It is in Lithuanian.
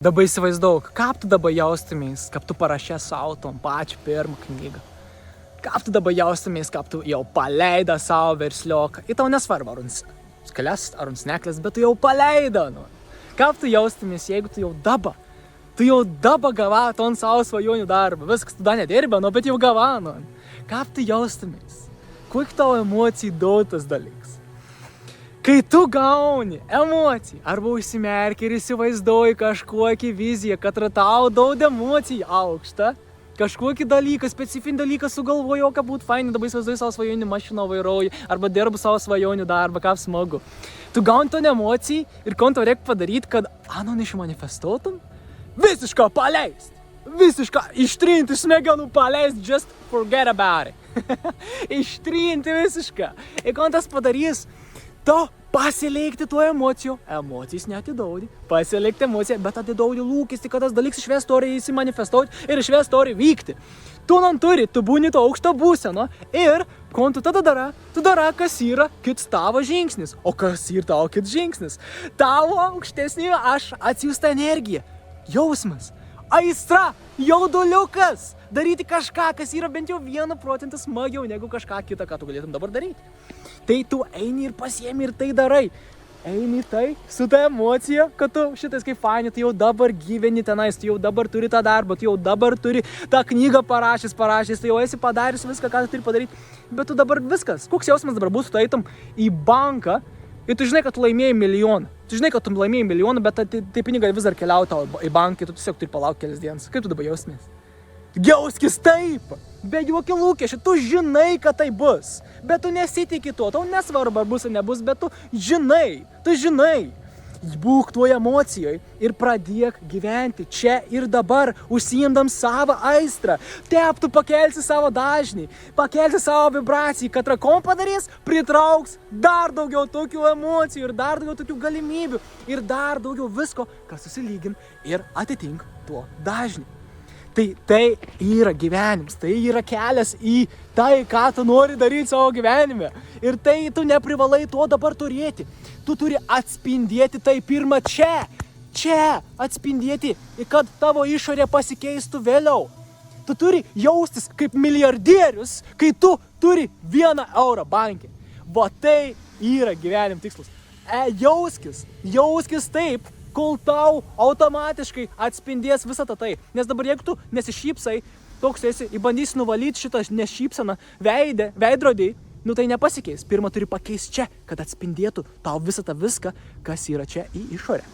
Dabar įsivaizduok, kaip tu dabar jaustumės, kaip tu parašė savo tom pačią pirmą knygą. Kaip tu dabar jaustumės, kaip tu jau paleidai savo verslioką. Ir tau nesvarbu, ar jis skles, ar jis nekles, bet tu jau paleidai. Nu. Kaip tu jaustumės, jeigu tu jau dabar gavai ton savo svajonių darbą. Viskas, tu dar nedirbi, nu, bet jau gavai. Nu. Kaip tu jaustumės? Kokie tavo emocijai duotas dalykas? Kai tu gauni emociją, arba užsimerki ir įsivaizduoji kažkokią viziją, kad tau daug emocijų aukšta, kažkokį dalyką, specifinį dalyką sugalvojo, kad būtų fainai, dabar įsivaizduoji savo svajonių mašiną vairuoji, arba dirbu savo svajonių darbą, kaip smagu. Tu gauni ton emociją ir ko tau reikia padaryti, kad neišmanifestuotum, visišką paleist. Visišką ištrinti iš smegenų paleist, just forget about it. Ištrinti visišką. Ir ko tas padarys, tu pasilikti tuo emocijų. Emocijas neatidaudi. Pasilikti emociją, bet atidaudi lūkestį, kad tas dalykas išvės turi įsimanifestuoti ir išvės turi vykti. Tu turi, tu būni to aukšto būseno ir ko tu tada dara? Tu dara, kas yra kits tavo žingsnis. O kas yra tavo kits žingsnis? Tavo aukštesnį aš atsiųsta energija. Jausmas. Aistra, jauduliukas, daryti kažką, kas yra bent jau 1% smagiau negu kažką kitą, ką tu galėtum dabar daryti. Tai tu eini ir pasiemi ir tai darai. Eini tai su ta emocija, kad tu šitais kaip faini, tu jau dabar gyveni tenais, tu jau dabar turi tą darbą, tu jau dabar turi tą knygą parašęs, tu jau esi padaręs viską, ką tu turi padaryti. Bet tu dabar viskas, koks jausmas dabar bus, tu eitum į banką ir tu žinai, kad tu laimėjai milijoną. Tu žinai, kad tu laimėjai milijoną, bet tai pinigai vis dar keliauja tau į banką, tu tiesiog turi palaukti kelias dienas. Kaip tu dabar jausmės? Jauskis taip, be jokių lūkesčių, tu žinai, kad tai bus, bet tu nesitiki tuo, tau nesvarbu, ar bus ar nebus, bet tu žinai. Būk tuo emocijoje ir pradėk gyventi čia ir dabar, užsiimdam savo aistrą. Taip, tu pakelsi savo dažnį, pakelsi savo vibraciją, kad kom padarys, pritrauks dar daugiau tokių emocijų ir dar daugiau tokių galimybių ir dar daugiau visko, kas susilygin ir atitink tuo dažnį. Tai yra gyvenimas, tai yra kelias į tai, ką tu nori daryti savo gyvenime. Ir tai tu neprivalai to dabar turėti. Tu turi atspindėti tai pirmą čia atspindėti, kad tavo išorė pasikeistų vėliau. Tu turi jaustis kaip milijardierius, kai tu turi 1 eurą banke. Va tai yra gyvenimo tikslas. Jauskis taip, kol tau automatiškai atspindės visą tai. Nes dabar jeigu tu nesišypsai, toks esi, įbandysi nuvalyti šitą nešypseną veidrodį, tai nepasikeis. Pirma turi pakeisti čia, kad atspindėtų tau visą tą viską, kas yra čia į išorę.